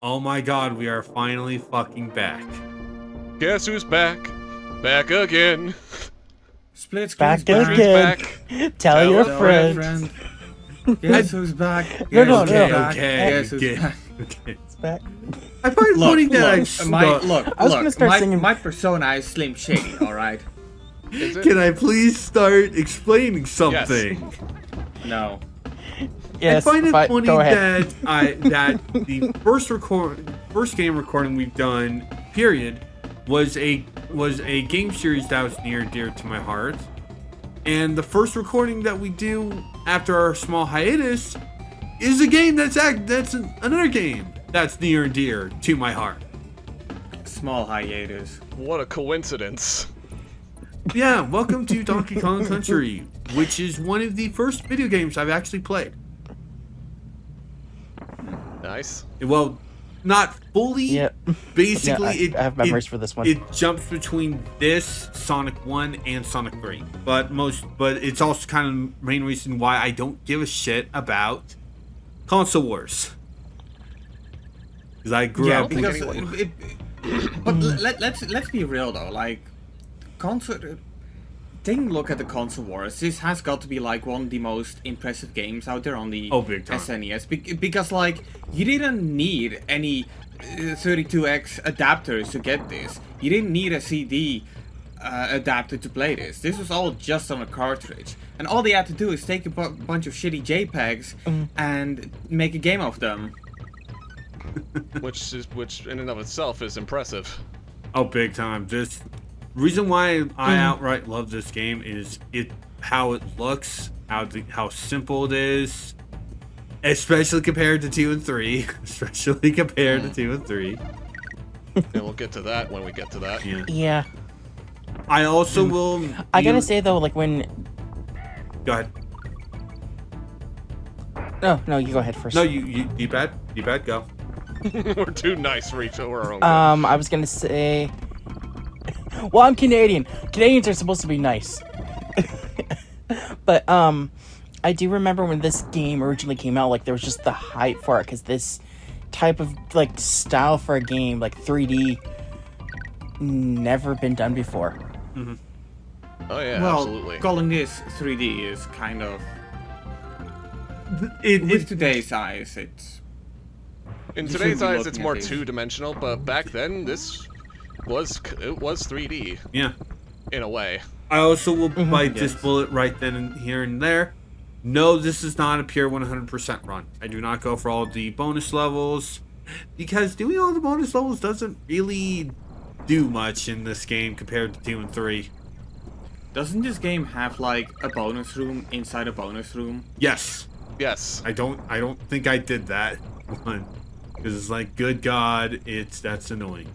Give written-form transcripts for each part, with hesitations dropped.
Oh my god, we are finally fucking back. Guess who's back? Back again. Split screen's Back back. again. Back. Tell your Tell friend. Guess who's back? No, Guess no, who's no. back? Okay, Guess who's okay. back? Okay. It's back. I find funny that I was gonna start singing- My persona is Slim Shady, alright? Is it? Can I please start explaining something? No. Yes, I find it but funny go ahead. that the first game recording we've done, period, was a game series that was near and dear to my heart. And the first recording that we do after our small hiatus is a game that's another game that's near and dear to my heart. Small hiatus. What a coincidence. Yeah, welcome to Donkey Kong Country, which is one of the first video games I've actually played. Nice. Well, not fully. Yep. Basically, Yeah, I have memories for this one. It jumps between this Sonic 1 and Sonic 3. But it's also kind of the main reason why I don't give a shit about console wars. Because I grew Yeah, up with because but let's be real though. Like, console. Taking a look at the console wars, this has got to be like one of the most impressive games out there on the big time. SNES. Because like you didn't need any 32X adapters to get this. You didn't need a CD adapter to play this. This was all just on a cartridge, and all they had to do is take a bunch of shitty JPEGs and make a game of them. Which in and of itself is impressive. big time. This reason why I outright love this game is how it looks, how simple it is, especially compared to 2 and 3. Especially compared to 2 and 3. And we'll get to that when we get to that. Yeah. Yeah. I also will. I gotta say though, like when. Go ahead. No, you go ahead first. No, you D-pad, go. We're too nice for each other. I was gonna say. Well, I'm Canadian. Canadians are supposed to be nice. But I do remember when this game originally came out, like there was just the hype for it because this type of like style for a game, like 3D, never been done before. Oh yeah, Well, absolutely. calling this 3D is kind of with It, today's eyes, it's. In you today's shouldn't be eyes, looking it's at more these. two-dimensional, but back then it was 3D yeah. in a way. I also will bite this Yes. bullet right then and here and there. No, this is not a pure 100% run. I do not go for all the bonus levels because doing all the bonus levels doesn't really do much in this game compared to 2 and 3. Doesn't this game have like a bonus room inside a bonus room? Yes. Yes. I don't think I did that one. Because it's like, good God, that's annoying.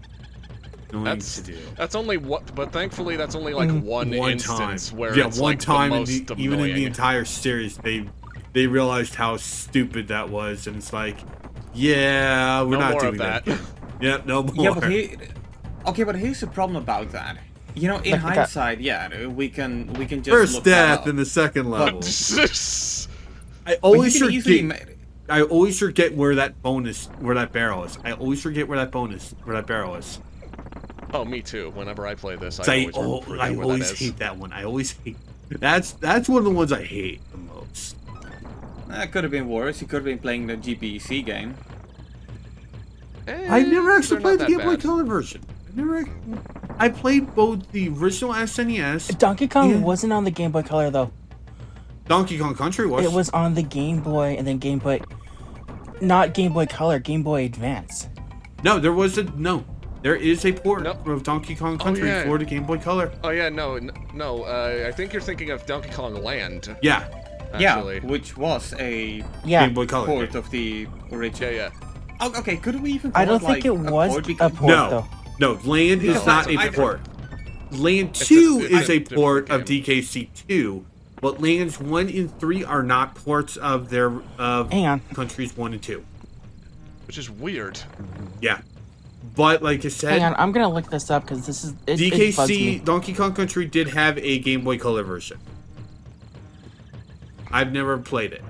Annoying to do. That's only what, but thankfully that's only like one instance where yeah, it's one like time the in most even in the annoying. entire series, they realized how stupid that was, and it's like, yeah, we're No not more doing of that. Yep, no more. Yeah, but here's the problem about that. You know, in Like, hindsight, yeah, we can just First look that death up. in the second level. But I But always you can easily forget. I always forget where that barrel is. I always forget where that barrel is. oh, me too. Whenever I play this, So I I always forget where that always is. hate that one. I always hate. That's one of the ones I hate the most. That could have been worse. You could have been playing the GPC game. I've never actually they're not played the that Game Boy bad. Color version. I played both the original SNES. Donkey Kong Yeah. wasn't on the Game Boy Color though. Donkey Kong Country was. It was on the Game Boy and then Game Boy. Not Game Boy Color, Game Boy Advance. No, there is a port Nope. of Donkey Kong Country yeah. for the Game Boy Color. Oh yeah, no. I think you're thinking of Donkey Kong Land. Yeah, Actually. Yeah, which was a Yeah. Game Boy Color. port of the original. Yeah. Oh, okay, could we even call I don't it, think like, it was port a because- port No. though. No, Land is Because not I- a port. Land 2 it's is a a different port of game. DKC2, but Lands 1 and 3 are not ports of Hang on. countries 1 and 2. Which is weird. Yeah. But like I Hang said, on, I'm gonna look this up because this is it bugs me. DKC Donkey Kong Country did have a Game Boy Color version. I've never played it.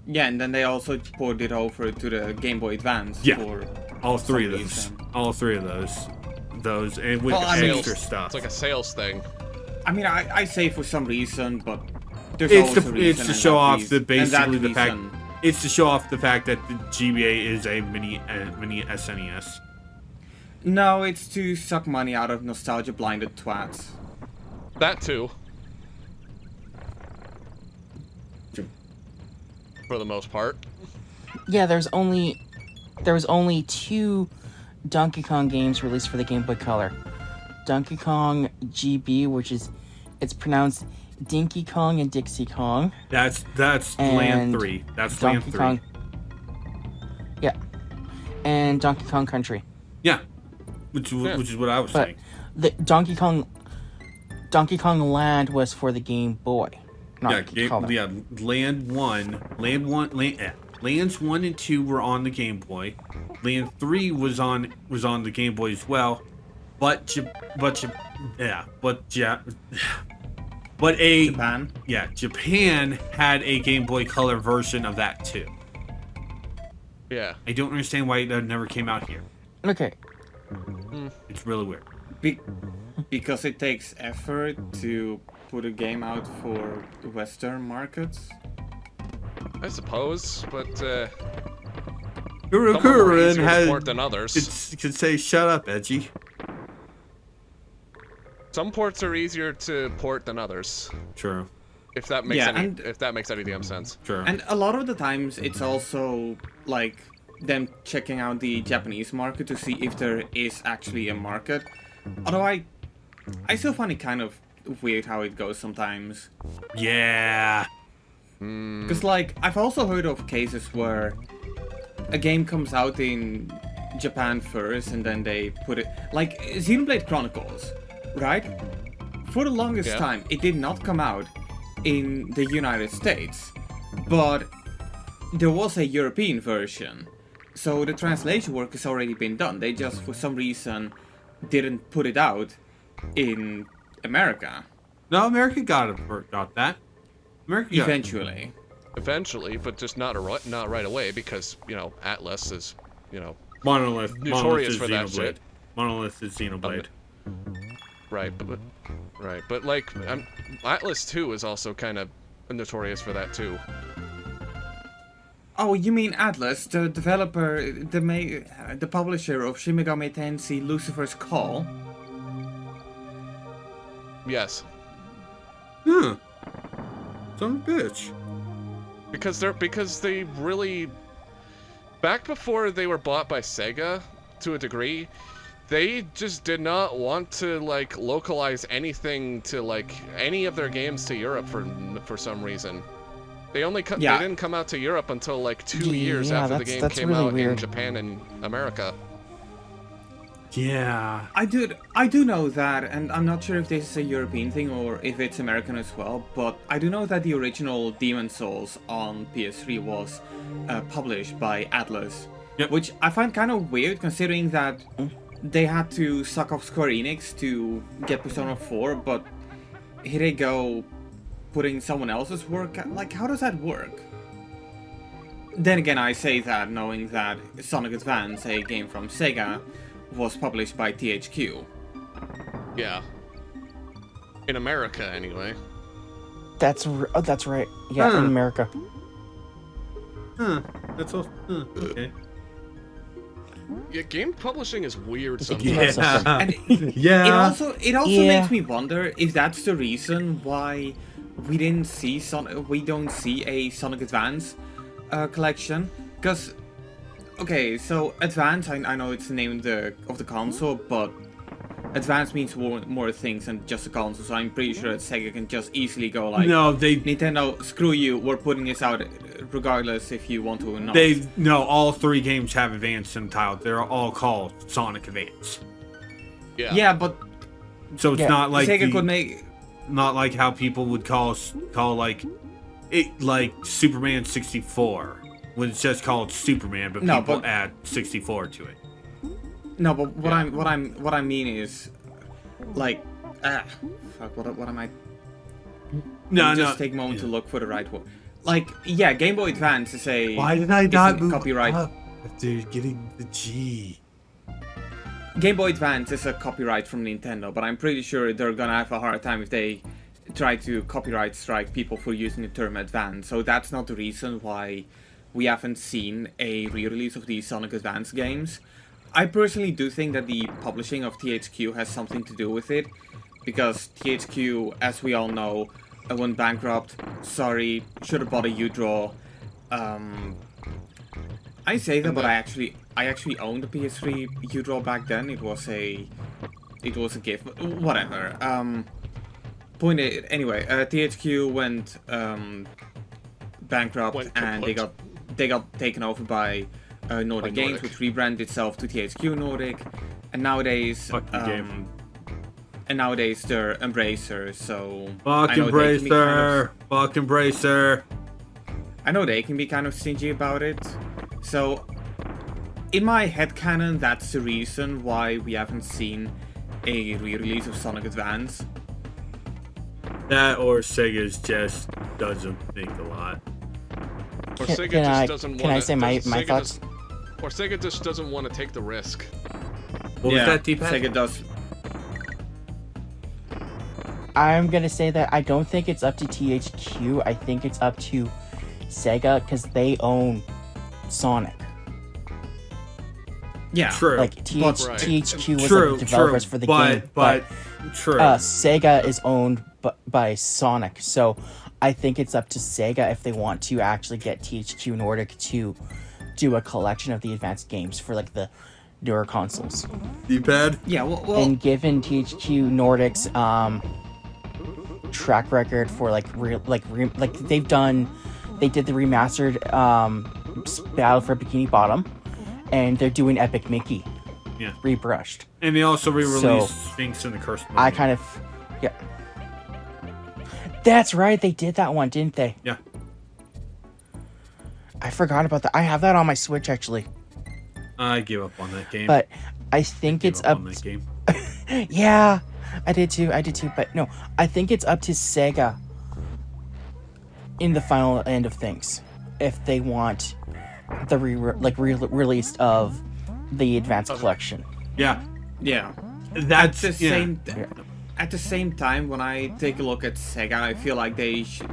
Yeah, and then they also ported it over to the Game Boy Advance Yeah. for All three some of those. reason. All three of those, and with Well, I mean- extra stuff. It's like a sales thing. I mean, I say for some reason, but there's It's always a to reason. it's to and show that off reason- the and that basically the fact reason- it's to show off the fact that the GBA is a mini SNES. No, it's to suck money out of nostalgia-blinded twats. That too. For the most part. Yeah, there was only 2 Donkey Kong games released for the Game Boy Color. Donkey Kong GB, which is it's pronounced Dinky Kong and Dixie Kong. That's And Land 3. That's Land Donkey 3. Kong. Yeah. And Donkey Kong Country. Yeah. Which is what I was But saying. the Donkey Kong Land was for the Game Boy. Not Color. Lands 1 and 2 were on the Game Boy. Land 3 was on the Game Boy as well. But Japan. Japan had a Game Boy Color version of that too. Yeah. I don't understand why that never came out here. Okay. It's really weird. Because it takes effort to put a game out for Western markets. I suppose, but Kuro some of them are Kurin easier to has port than others. could say shut up, Edgy. Some ports are easier to port than others. True. If that makes Yeah, any and- if that makes any damn sense. True. And a lot of the times it's also like them checking out the Japanese market to see if there is actually a market. Although I still find it kind of weird how it goes sometimes. Yeah. Because, like, I've also heard of cases where a game comes out in Japan first and then they put it. Like, Xenoblade Chronicles, right? For the longest Yeah. time, it did not come out in the United States. But there was a European version. So the translation work has already been done. They just, for some reason, didn't put it out in America. No, America got that. America got Eventually. Eventually, but just not right away because, you know, Atlas is, you know, Monolith. Notorious Monolith is for that Xenoblade. shit. Monolith is Xenoblade. right, but like Atlas 2 is also kind of notorious for that too. Oh, you mean Atlas, the developer, the publisher of Shin Megami Tensei Lucifer's Call? Yes. Huh. Son of a bitch. Because they really back before they were bought by Sega to a degree, they just did not want to like localize anything to like any of their games to Europe for some reason. They only they didn't come out to Europe until like 2 years Yeah, after the game that's came really out in weird. Japan and America. Yeah. I do know that, and I'm not sure if this is a European thing or if it's American as well, but I do know that the original Demon Souls on PS3 was published by Atlas. Yep. Which I find kind of weird considering that they had to suck up Square Enix to get Persona 4, but here they go putting someone else's work. Like, how does that work? Then again, I say that knowing that Sonic Advance, a game from Sega, was published by THQ. Yeah. In America, anyway. That's right. Yeah, Huh. in America. Huh. That's all. Huh. Okay. Yeah, game publishing is weird It's a sometimes. game system. And Yeah. it also Yeah. makes me wonder if that's the reason why we don't see a Sonic Advance collection. Because, okay, so Advance, I know it's the name of the console, but Advance means more things than just a console. So I'm pretty sure that Sega can just easily go like, No, they Nintendo, screw you, we're putting this out regardless if you want to or not. all 3 games have Advance in the title. They're all called Sonic Advance. Yeah. Yeah, but So it's Yeah. not like Sega could make. not like how people would call like it like Superman 64 when it's just called Superman, but No, people but- add 64 to it. No, but what Yeah. I mean is, like, fuck, what am I? No, Just no. take a moment to look for the right word. like, yeah, Game Boy Advance is a Why did I is not a move copyright. up after getting the G? Game Boy Advance is a copyright from Nintendo, but I'm pretty sure they're gonna have a hard time if they try to copyright strike people for using the term Advance. So that's not the reason why we haven't seen a re-release of these Sonic Advance games. I personally do think that the publishing of THQ has something to do with it, because THQ, as we all know, went bankrupt. Sorry, should have bought a U-Draw. I say that, but I actually owned a PS3 U-Draw back then. It was a gift, but whatever. Anyway, THQ went bankrupt, and they got taken over by Nordic Games, which rebranded itself to THQ Nordic, and nowadays they're Embracer. So Fuck Embracer! Fuck Embracer! I know they can be kind of stingy about it. So, in my headcanon, that's the reason why we haven't seen a re-release of Sonic Advance. That or Sega's just doesn't think a lot. Or Can- Sega can just I- doesn't can want I say my thoughts? Or Sega just doesn't want to take the risk. What was that, D-pad? Sega does. I'm gonna say that I don't think it's up to THQ. I think it's up to Sega because they own Sonic. Yeah. True. Like Right. THQ was True, like the developers true, for the but, game, but true. Sega is owned by Sonic, so I think it's up to Sega if they want to actually get THQ Nordic to do a collection of the advanced games for like the newer consoles. D-pad? Yeah. Well. And given THQ Nordic's track record for they did the remastered Battle for Bikini Bottom, and they're doing Epic Mickey. Yeah. Rebrushed. And they also re-released So, Sphinx and the Cursed Moon. I kind of, yeah. That's right, they did that one, didn't they? Yeah. I forgot about that. I have that on my Switch actually, I gave up on that game. but I think Gave it's up up. on that game. Yeah, I did too. But no, I think it's up to Sega in the final end of things if they want the release of the advanced collection. Yeah. Yeah. That's At the yeah. same at the same time, when I take a look at Sega, I feel like they should.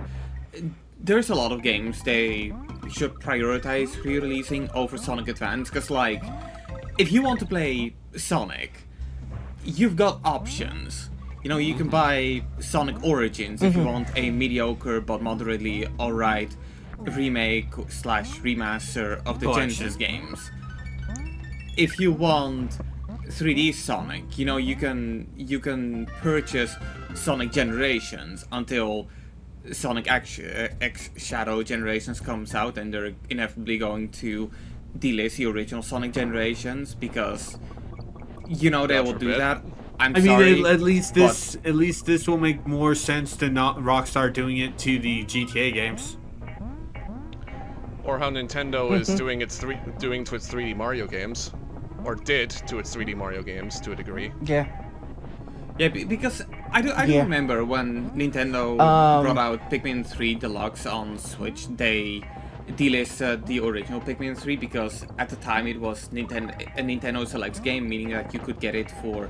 There's a lot of games they should prioritize re-releasing over Sonic Advance, because like, if you want to play Sonic, you've got options. You know, you can buy Sonic Origins if you want a mediocre but moderately alright remake/remaster of the Collection. Genesis games. If you want 3D Sonic, you know, you can purchase Sonic Generations until Sonic X Shadow Generations comes out, and they're inevitably going to delist the original Sonic Generations because you know they God will do forbid. that. I'm I mean, sorry. at least this will make more sense than not Rockstar doing it to the GTA games. Or how Nintendo is doing to its 3D Mario games, or did to its 3D Mario games to a degree. Yeah. Yeah, because I do Yeah. remember when Nintendo Um, brought out Pikmin 3 Deluxe on Switch, they delisted the original Pikmin 3 because at the time it was a Nintendo Select game, meaning that you could get it for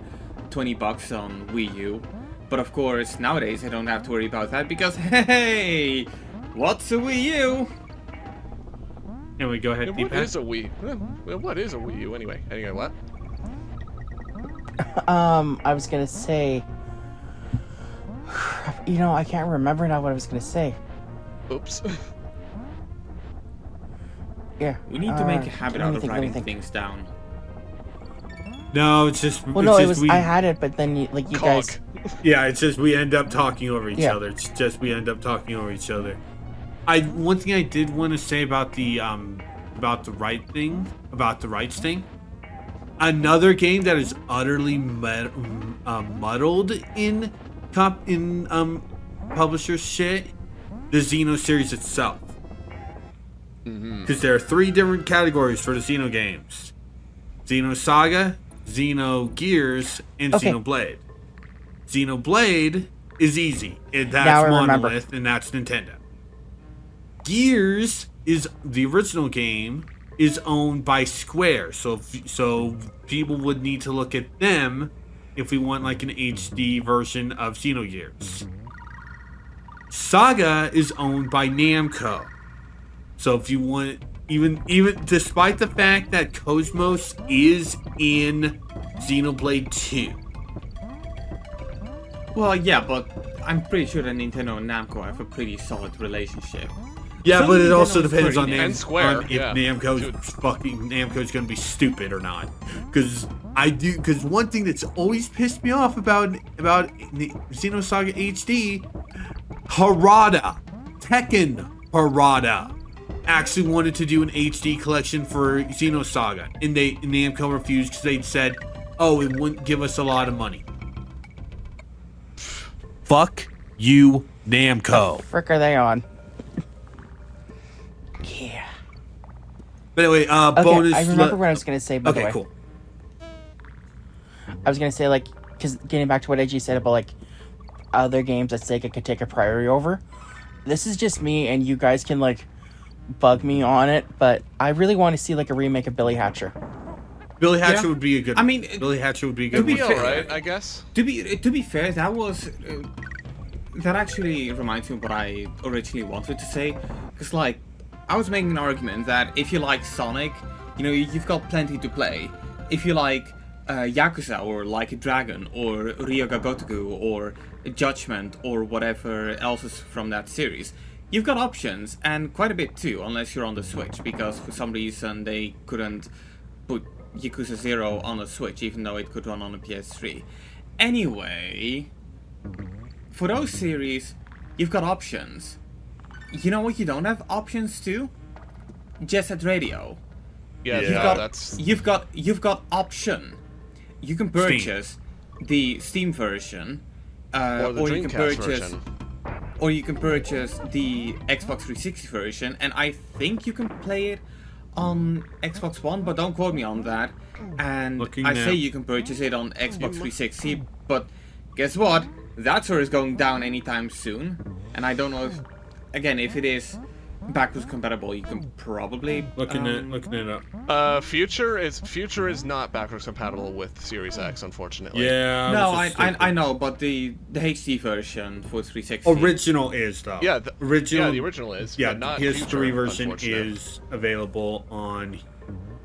$20 on Wii U. But of course, nowadays I don't have to worry about that because hey, what's a Wii U? Anyway, go ahead, What D-pad. is a Wii? What is a Wii U anyway? Anyway, what? I was gonna say. You know, I can't remember now what I was gonna say. Oops. Yeah. We need to make a habit let out me of think, let me writing think. things down. No, it's just. Well, it's no, it just was. I had it, but then you Cog. guys. Yeah, it's just we end up talking over each Yeah. other. It's just we end up talking over each other. One thing I did want to say about the rights thing. Another game that is utterly muddled in publisher shit, the Xeno series itself. Because there are 3 different categories for the Xeno games: Xenosaga, Xenogears, and Okay. Xenoblade. Xenoblade is easy. That's Now I remember. Monolith, and that's Nintendo. Gears is the original game is owned by Square, so people would need to look at them if we want like an HD version of Xenogears. Saga is owned by Namco, so if you want, even despite the fact that Cosmos is in Xenoblade 2. Well, yeah, but I'm pretty sure that Nintendo and Namco have a pretty solid relationship. Yeah, So but it Nintendo also is depends on, pretty And Square, if yeah. Namco's gonna be stupid or not. Because one thing that's always pissed me off about Xenosaga HD, Tekken Harada actually wanted to do an HD collection for Xenosaga, and Namco refused because they said, "Oh, it wouldn't give us a lot of money." Fuck you, Namco. Frick are they on? Yeah. But anyway, Okay, bonus. I remember what I was gonna say. By the Okay, way, cool. I was gonna say like, because getting back to what AG said about like other games that Sega could take a priority over. This is just me, and you guys can like bug me on it, but I really want to see like a remake of Billy Hatcher. Billy Hatcher Yeah. would be a good. I mean, Billy Hatcher would be a it'd good be one. Be fair. alright, I guess. To be fair, that was that actually reminds me of what I originally wanted to say, because like I was making an argument that if you like Sonic, you know, you've got plenty to play. If you like Yakuza or Like a Dragon or Ryoga Gotoku or Judgment or whatever else is from that series, you've got options, and quite a bit too, unless you're on the Switch, because for some reason they couldn't put Yakuza 0 on a Switch, even though it could run on a PS3. Anyway, for those series, you've got options. You know what you don't have options to? Jet Set Radio. Yeah, You've yeah, got, that's you've got option. You can purchase the Steam version, or the or you can Dreamcast purchase, version. or you can purchase the Xbox 360 version, and I think you can play it on Xbox One, but don't quote me on that. And Looking I now. say you can purchase it on Xbox 360, but guess what? That store is going down anytime soon, and I don't know if, again, if it is backwards compatible, you can probably Looking it up. Future is not backwards compatible with Series X, unfortunately. Yeah. No, which is I stupid. know, but the HD version for 360. Original is though. Yeah, original. Yeah, the original is. Yeah, but not PS3 Future, version unfortunately. is available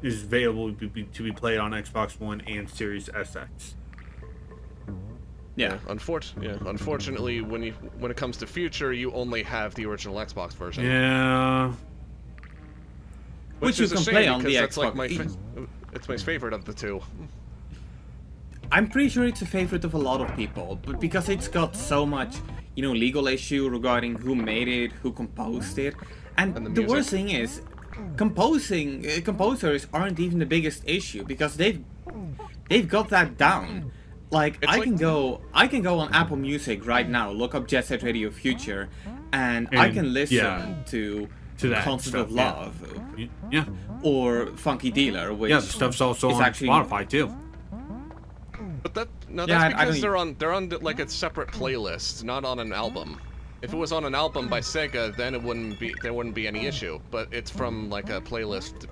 to be played on Xbox One and Series SX. Yeah. Unfortunately, when it comes to Future, you only have the original Xbox version. Yeah. Which you is a can shame play on because the that's like Xbox. it's my favorite of the two. I'm pretty sure it's a favorite of a lot of people, but because it's got so much, you know, legal issue regarding who made it, who composed it, and And the the music. worst thing is, composers aren't even the biggest issue because they've got that down. Like It's I like- can go on Apple Music right now, look up Jet Set Radio Future, and I And, can listen yeah, to that Concert stuff, of yeah. Love Yeah. or Funky Dealer, which Yeah. The stuff's also is on actually- Spotify too. But that's Yeah, I because don't- they're on like a separate playlist, not on an album. If it was on an album by Sega, then there wouldn't be any issue. But it's from like a playlist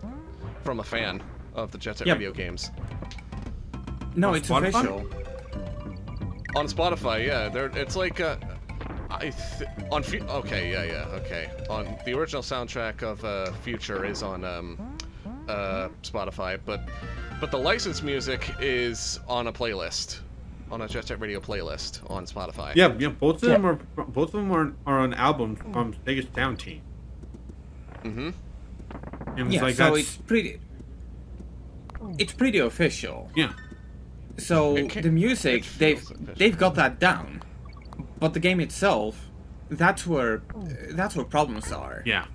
from a fan of the Jet Set Yeah. Radio games. No, On it's Spotify? official. On Spotify, yeah, it's like okay, okay. On the original soundtrack of Future is on Spotify, but the licensed music is on a playlist, on a Jet Set Radio playlist on Spotify. Yeah. Both of them are on albums from Sega's Sound Team. Mm-hmm. And Yeah, like so that's it's pretty official. yeah. So It ca- the music, it feels official. they've got that down, but the game itself, that's where problems are. Yeah.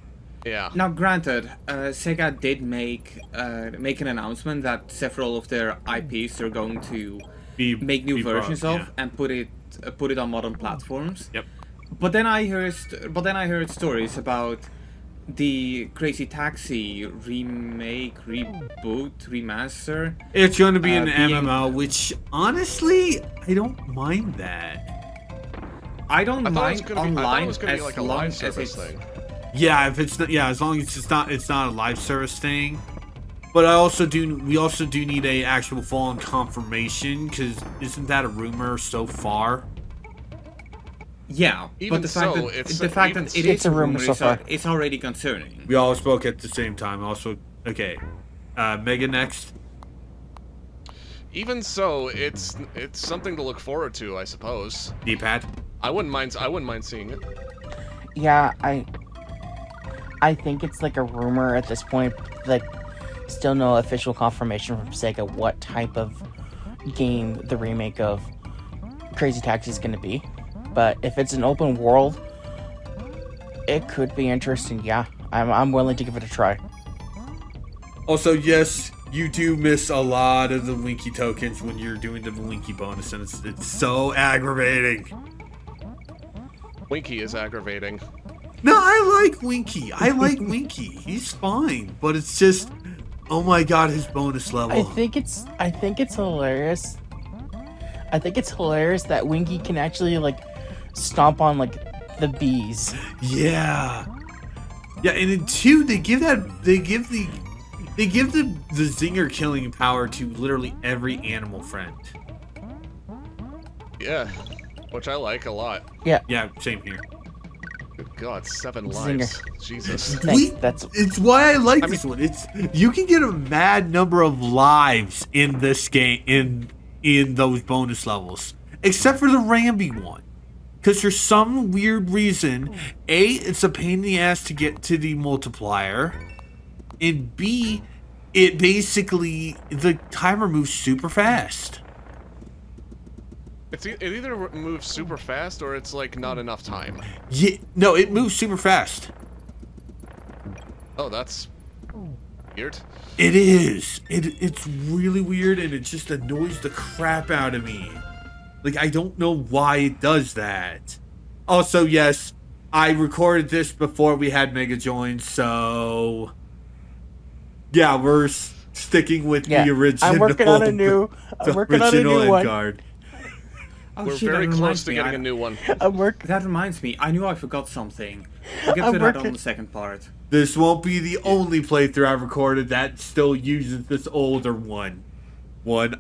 Yeah. Now, granted, Sega did make an announcement that several of their IPs they're going to make new be brought- versions of yeah. and put it on modern platforms. Yep. But then I heard stories about the Crazy Taxi remake, reboot, remaster. It's going to be an being- MMO, which honestly, I don't mind that. I don't I thought it was mind gonna be, I thought it online was gonna be as like a long live as service it's thing. Yeah, if it's not, yeah, as long as it's not a live service thing. But we also do need a actual full-on confirmation, because isn't that a rumor so far? Yeah, Even but the fact so, that it's- the fact even that so- it It's is a rumor so far. it's already concerning. We all spoke at the same time. Also, okay. Mega next. Even so, it's something to look forward to, I suppose. D-pad. I wouldn't mind seeing it. Yeah, I think it's like a rumor at this point. Like, still no official confirmation from Sega what type of game the remake of Crazy Taxi is going to be. But if it's an open world, it could be interesting. Yeah, I'm willing to give it a try. Also, yes, you do miss a lot of the Winky tokens when you're doing the Winky bonus, and it's so aggravating. Winky is aggravating. No, I like Winky. I like Winky. He's fine, but it's just, oh my god, his bonus level. I think it's hilarious. I think it's hilarious that Winky can actually like stomp on like the bees. Yeah. Yeah, and in 2, they give the zinger killing power to literally every animal friend. Yeah, which I like a lot. Yeah, same here. Good God, 7 Zinger. lives. Jesus. Thanks, that's It's why I like this one. It's you can get a mad number of lives in this game in those bonus levels, except for the Rambi one, because for some weird reason, A, it's a pain in the ass to get to the multiplier, and B, it basically the timer moves super fast. It either moves super fast or it's like not enough time. Yeah, no, it moves super fast. Oh, that's weird. It is. It's really weird, and it just annoys the crap out of me. Like, I don't know why it does that. Also, yes, I recorded this before we had Mega Join, so yeah, we're sticking with yeah. the original. I'm working on a new one. Endguard. Oh, We're shit, very that close reminds to me. getting a new one. That reminds me. I knew I forgot something. We'll get I'm to that working- on the second part. This won't be the only playthrough I've recorded that still uses this older one.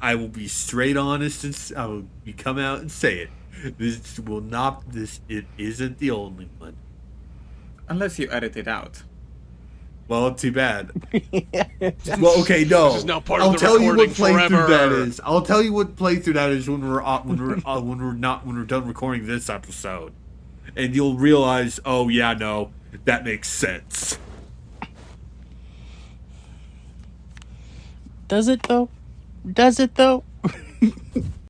I will be straight honest and I will come out and say it. It isn't the only one. Unless you edit it out. Well, too bad. Well, okay, no. This is now part of I'll the tell you what recording playthrough that forever. is. I'll tell you what playthrough that is when we're done recording this episode, and you'll realize, oh yeah, no, that makes sense. Does it though? Does it though?